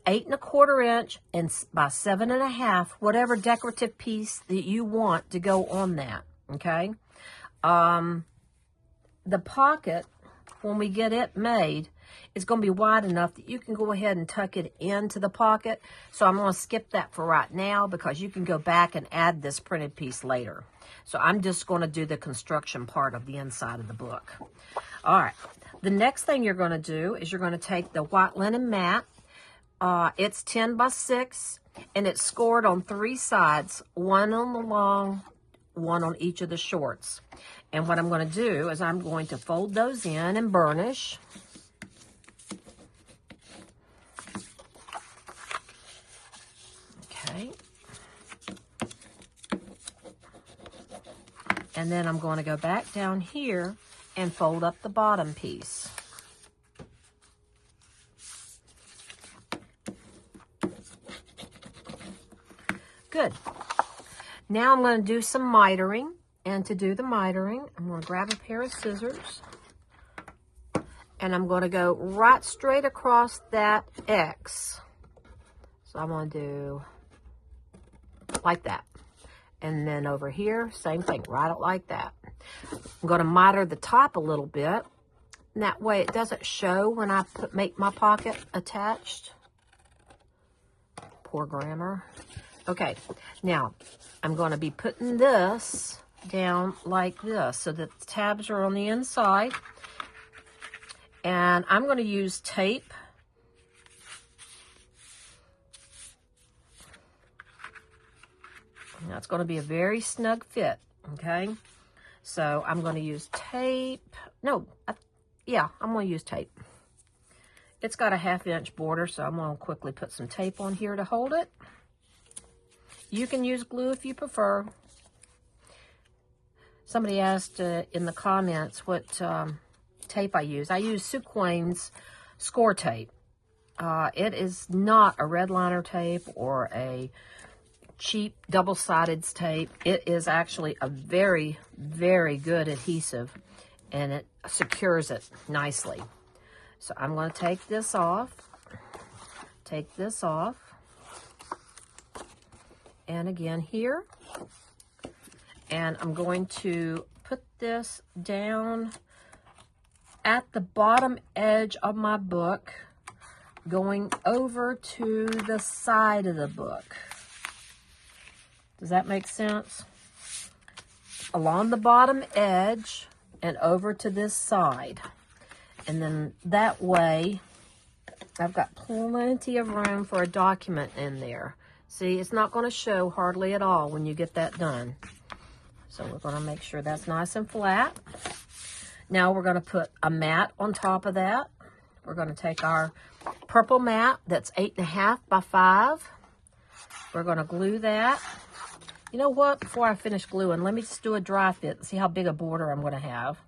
8 1/4 inch and by 7.5, whatever decorative piece that you want to go on that. Okay. The pocket, when we get it made, is going to be wide enough that you can go ahead and tuck it into the pocket. So I'm going to skip that for right now because you can go back and add this printed piece later. So I'm just going to do the construction part of the inside of the book. All right. The next thing you're going to do is you're going to take the white linen mat. It's 10 by 6 and it's scored on 3 sides, one on the long, one on each of the shorts. And what I'm going to do is I'm going to fold those in and burnish. Okay. And then I'm going to go back down here and fold up the bottom piece. Good. Now I'm going to do some mitering. And to do the mitering, I'm going to grab a pair of scissors. And I'm going to go right straight across that X. So I'm going to do like that. And then over here, same thing, right out like that. I'm going to miter the top a little bit. And that way it doesn't show when I make my pocket attached. Poor grammar. Okay, now I'm going to be putting this down like this so that the tabs are on the inside. And I'm going to use tape. Now it's going to be a very snug fit, okay? So I'm going to use tape. No, yeah, I'm going to use tape. It's got a 1/2 inch border, so I'm going to quickly put some tape on here to hold it. You can use glue if you prefer. Somebody asked in the comments what tape I use. I use Suquane's score tape. It is not a red liner tape or a cheap double-sided tape. It is actually a very, very good adhesive, and it secures it nicely. So I'm going to take this off, and again here, and I'm going to put this down at the bottom edge of my book, going over to the side of the book. Does that make sense? Along the bottom edge and over to this side. And then that way, I've got plenty of room for a document in there. See, it's not going to show hardly at all when you get that done. So we're going to make sure that's nice and flat. Now we're going to put a mat on top of that. We're going to take our purple mat that's 8.5 by 5. We're going to glue that. You know what? Before I finish gluing, let me just do a dry fit and see how big a border I'm going to have.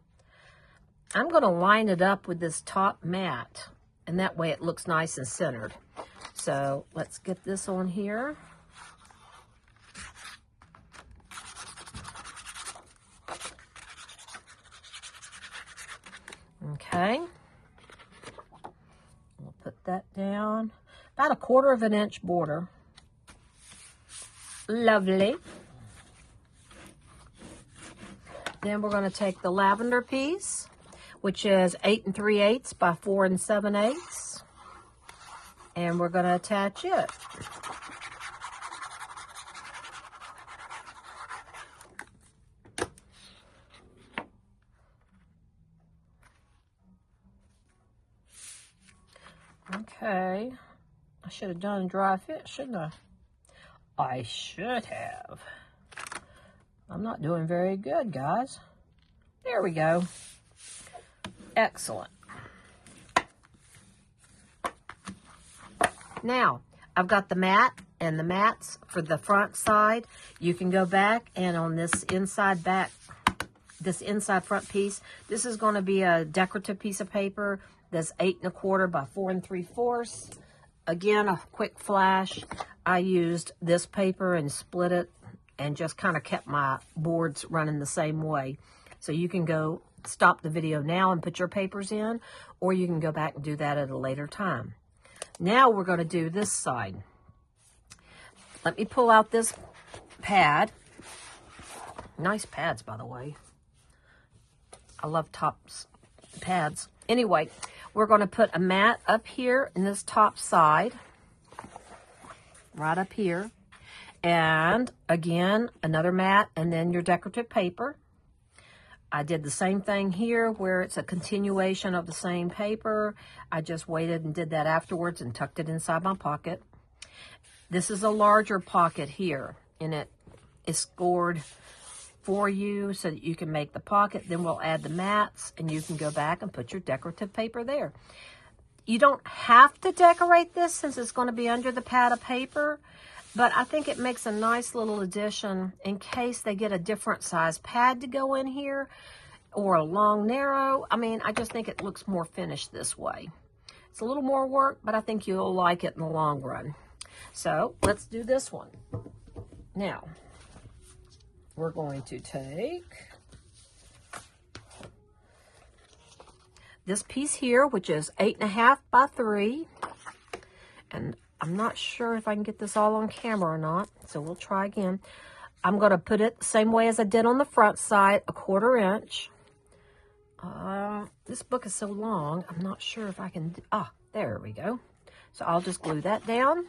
I'm going to line it up with this top mat, and that way it looks nice and centered. So let's get this on here. Okay. We'll put that down. About a 1/4 inch border. Lovely. Then we're going to take the lavender piece, which is 8 3/8 by 4 7/8, and we're going to attach it. Okay, I should have done a dry fit, shouldn't I? I should have. I'm not doing very good, guys. There we go. Excellent. Now, I've got the mat and the mats for the front side. You can go back and on this inside front piece, this is going to be a decorative piece of paper that's 8 1/4 by 4 3/4. Again, a quick flash. I used this paper and split it and just kind of kept my boards running the same way. So you can go stop the video now and put your papers in, or you can go back and do that at a later time. Now we're going to do this side. Let me pull out this pad. Nice pads, by the way. I love tops pads. Anyway, we're going to put a mat up here in this top side. Right up here. And again, another mat and then your decorative paper. I did the same thing here where it's a continuation of the same paper. I just waited and did that afterwards and tucked it inside my pocket. This is a larger pocket here, and it is scored for you so that you can make the pocket. Then we'll add the mats, and you can go back and put your decorative paper there. You don't have to decorate this since it's going to be under the pad of paper, but I think it makes a nice little addition in case they get a different size pad to go in here, or a long, narrow. I mean, I just think it looks more finished this way. It's a little more work, but I think you'll like it in the long run. So let's do this one. Now, we're going to take this piece here, which is 8.5 by 3. And I'm not sure if I can get this all on camera or not, so we'll try again. I'm going to put it the same way as I did on the front side, 1/4 inch. This book is so long, I'm not sure if I can, there we go. So I'll just glue that down.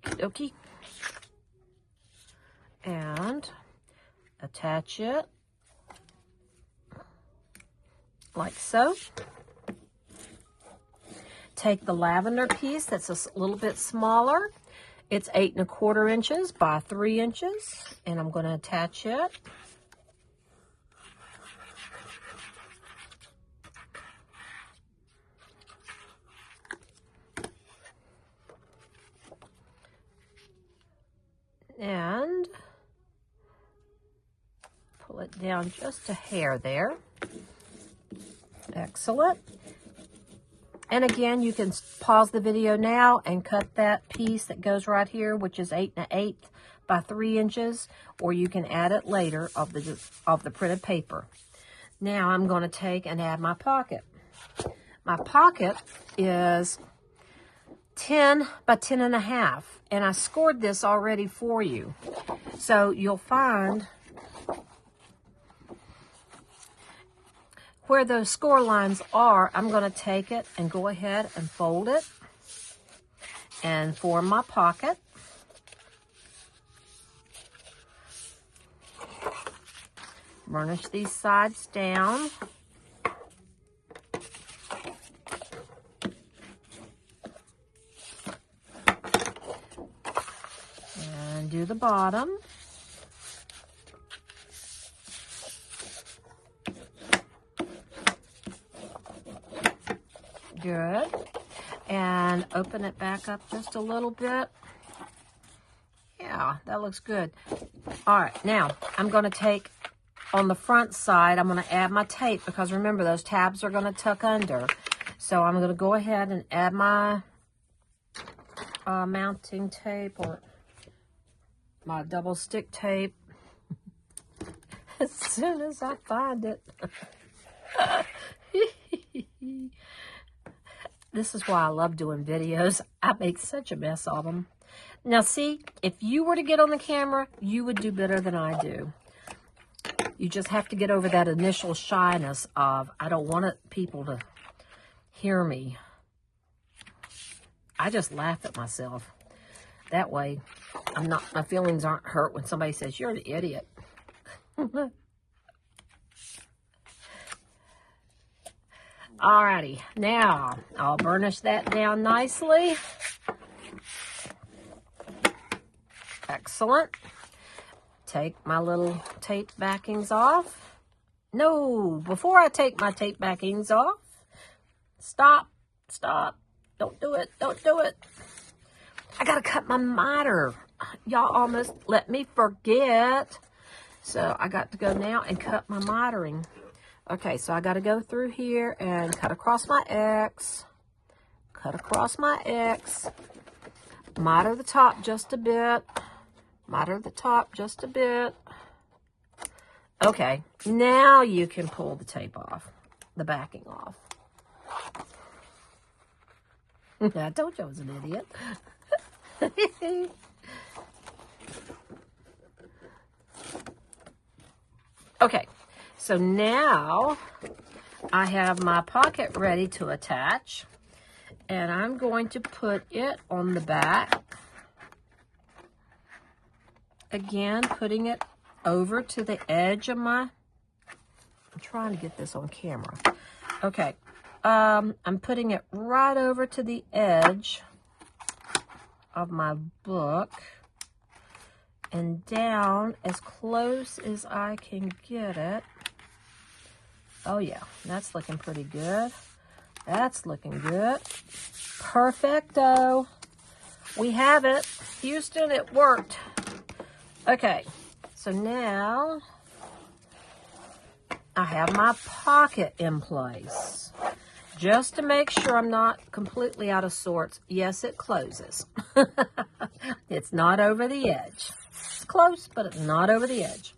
Okie dokie. And attach it like so. Take the lavender piece that's a little bit smaller. It's 8.25 inches by 3 inches, and I'm going to attach it. And pull it down just a hair there. Excellent. And again, you can pause the video now and cut that piece that goes right here, which is 8.125 by 3 inches, or you can add it later of the printed paper. Now I'm going to take and add my pocket. My pocket is 10 by 10.5, and I scored this already for you. So you'll find where those score lines are, I'm going to take it and go ahead and fold it and form my pocket. Burnish these sides down. And do the bottom. Good. And open it back up just a little bit. Yeah, that looks good. All right, now I'm going to take on the front side, I'm going to add my tape because remember those tabs are going to tuck under. So I'm going to go ahead and add my mounting tape or my double stick tape as soon as I find it. This is why I love doing videos. I make such a mess of them. Now see, if you were to get on the camera, you would do better than I do. You just have to get over that initial shyness of, I don't want people to hear me. I just laugh at myself. That way, my feelings aren't hurt when somebody says, you're an idiot. Alrighty, now I'll burnish that down nicely. Excellent. Take my little tape backings off. No, before I take my tape backings off, stop, don't do it, I gotta cut my miter. Y'all almost let me forget. So I got to go now and cut my mitering. Okay, so I got to go through here and cut across my X. Cut across my X. Miter the top just a bit. Miter the top just a bit. Okay, now you can pull the tape off. The backing off. I told you I was an idiot. Okay. So now I have my pocket ready to attach, and I'm going to put it on the back again, putting it over to the edge of my, I'm trying to get this on camera. Okay, I'm putting it right over to the edge of my book and down as close as I can get it. Oh yeah, that's looking pretty good. That's looking good. Perfecto. We have it. Houston, it worked. Okay, so now I have my pocket in place. Just to make sure I'm not completely out of sorts. Yes, it closes. It's not over the edge. It's close, but it's not over the edge.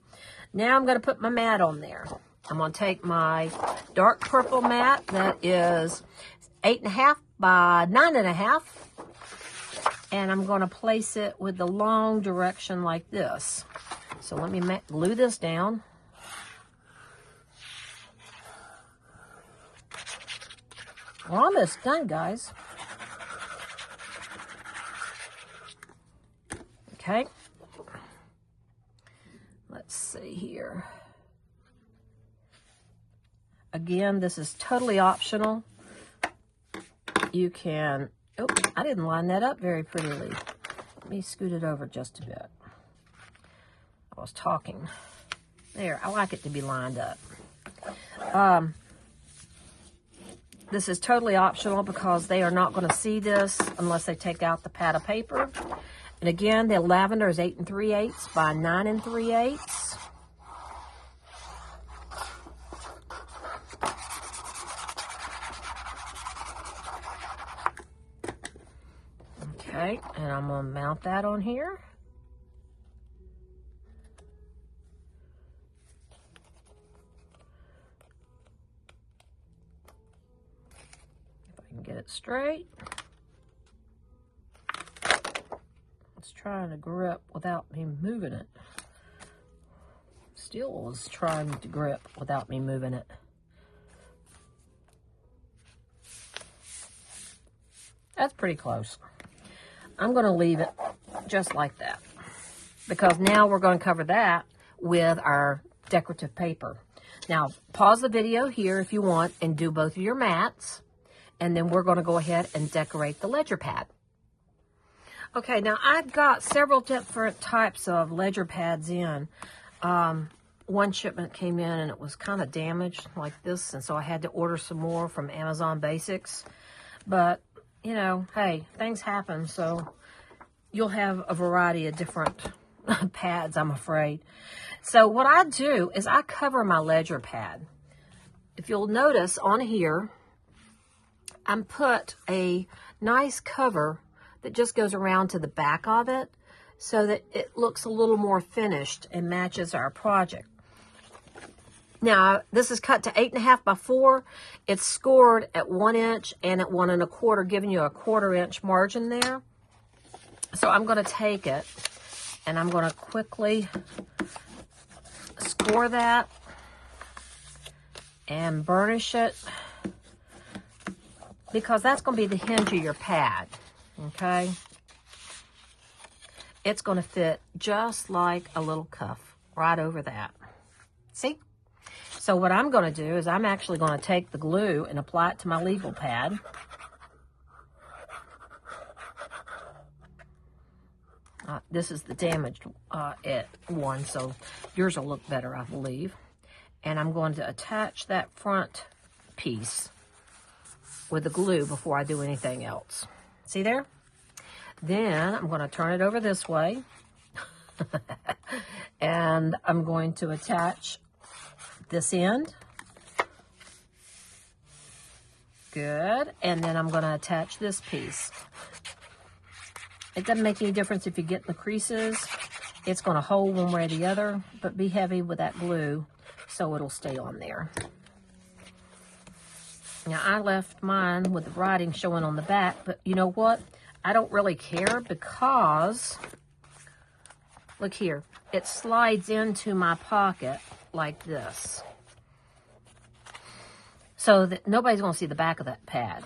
Now I'm going to put my mat on there. I'm going to take my dark purple mat that is 8.5 by 9.5. And I'm going to place it with the long direction like this. So let me glue this down. We're almost done, guys. Okay. Let's see here. Again, this is totally optional. You can, oh, I didn't line that up very prettily. Let me scoot it over just a bit. I was talking. There, I like it to be lined up. This is totally optional because they are not going to see this unless they take out the pad of paper. And again, the lavender is 8 3/8 by 9 3/8. Okay, and I'm going to mount that on here. Get it straight. It's trying to grip without me moving it. Still was trying to grip without me moving it. That's pretty close. I'm going to leave it just like that because now we're going to cover that with our decorative paper. Now, pause the video here if you want and do both of your mats. And then we're going to go ahead and decorate the ledger pad. Okay, now I've got several different types of ledger pads in. One shipment came in and it was kind of damaged like this, and so I had to order some more from Amazon Basics. But, you know, hey, things happen, so you'll have a variety of different pads, I'm afraid. So what I do is I cover my ledger pad. If you'll notice on here, I put a nice cover that just goes around to the back of it so that it looks a little more finished and matches our project. Now, this is cut to 8.5 by 4. It's scored at 1 inch and at 1 1/4, giving you a 1/4 inch margin there. So I'm going to take it and I'm going to quickly score that and burnish it, because that's going to be the hinge of your pad, okay? It's going to fit just like a little cuff right over that. See? So what I'm going to do is I'm actually going to take the glue and apply it to my legal pad. This is the damaged one, so yours will look better, I believe. And I'm going to attach that front piece with the glue before I do anything else. See there? Then I'm going to turn it over this way. And I'm going to attach this end. Good. And then I'm going to attach this piece. It doesn't make any difference if you get in the creases. It's going to hold one way or the other, but be heavy with that glue so it'll stay on there. Now, I left mine with the writing showing on the back, but you know what? I don't really care because, look here, it slides into my pocket like this. So that nobody's going to see the back of that pad.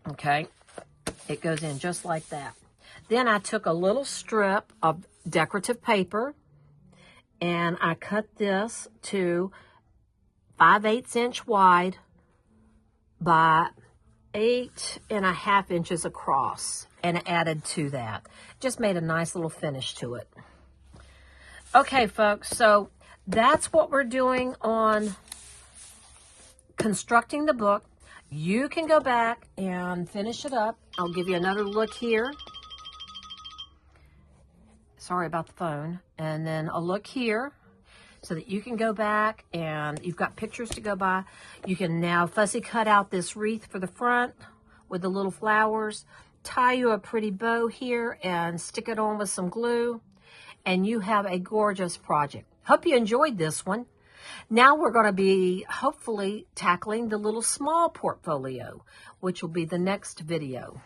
Okay? It goes in just like that. Then I took a little strip of decorative paper and I cut this to 5/8 inch wide by 8.5 inches across, and added to that. Just made a nice little finish to it. Okay, folks, so that's what we're doing on constructing the book. You can go back and finish it up. I'll give you another look here. Sorry about the phone. And then a look here so that you can go back and you've got pictures to go by. You can now fussy cut out this wreath for the front with the little flowers, tie you a pretty bow here and stick it on with some glue, and you have a gorgeous project. Hope you enjoyed this one. Now we're going to be hopefully tackling the little small portfolio, which will be the next video.